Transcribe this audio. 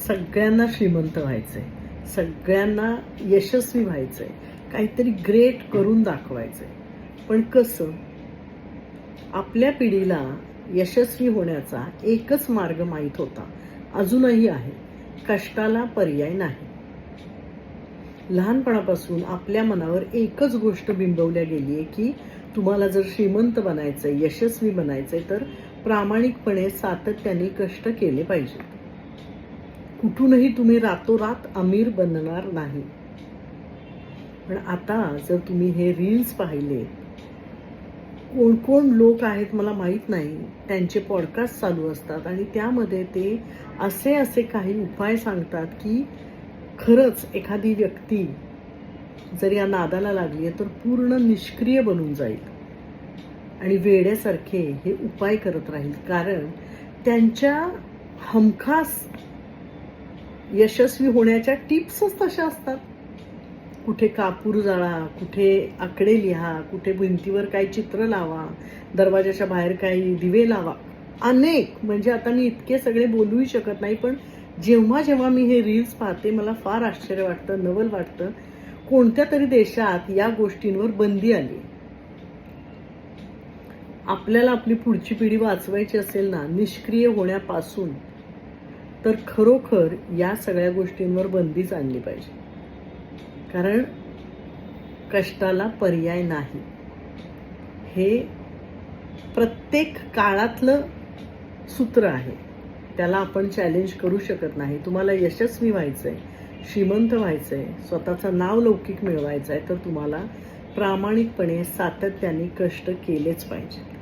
सगळ्यांना श्रीमंत व्हायचंय, सगळ्यांना यशस्वी व्हायचंय, काहीतरी ग्रेट करून दाखवायचंय. पण कसं? आपल्या पिढीला यशस्वी होण्याचा एकच मार्ग माहीत होता, अजूनही आहे. कष्टाला पर्याय नाही. लहानपणापासून आपल्या मनावर एकच गोष्ट बिंबवल्या गेली आहे की तुम्हाला जर श्रीमंत बनायचंय, यशस्वी बनायचंय तर प्रामाणिकपणे सातत्याने कष्ट केले पाहिजे. कुठूनही तुम्ही रातोरात अमीर बनणार नाही. पण आता जर तुम्ही हे रील्स पाहिले, कोण कोण लोक आहेत मला माहीत नाही, त्यांचे पॉडकास्ट चालू असतात आणि त्यामध्ये ते असे काही उपाय सांगतात की खरंच एखादी व्यक्ती जर या नादाला लागली आहे तर पूर्ण निष्क्रिय बनून जाईल आणि वेड्यासारखे हे उपाय करत राहील. कारण त्यांच्या हमखास यशस्वी होण्याच्या टिप्सच तशा असतात. कुठे कापूर जाळा, कुठे आकडे लिहा, कुठे भिंतीवर काही चित्र लावा, दरवाजाच्या बाहेर काही दिवे लावा, अनेक. म्हणजे आता मी इतके सगळे बोलूही शकत नाही, पण जेव्हा जेव्हा मी हे रील्स पाहते मला फार आश्चर्य वाटतं, नवल वाटतं. कोणत्या तरी देशात या गोष्टींवर बंदी आली. आपल्याला आपली पुढची पिढी वाचवायची असेल ना निष्क्रिय होण्यापासून, तर खरोखर या सगळ्या गोष्टींवर बंदीच आणली पाहिजे. कारण कष्टाला पर्याय नाही. हे प्रत्येक काळातलं सूत्र आहे, त्याला आपण चॅलेंज करू शकत नाही. तुम्हाला यशस्वी व्हायचंय, श्रीमंत व्हायचंय, स्वतःचं नाव लौकिक मिळवायचं आहे तर तुम्हाला प्रामाणिकपणे सातत्याने कष्ट केलेच पाहिजे.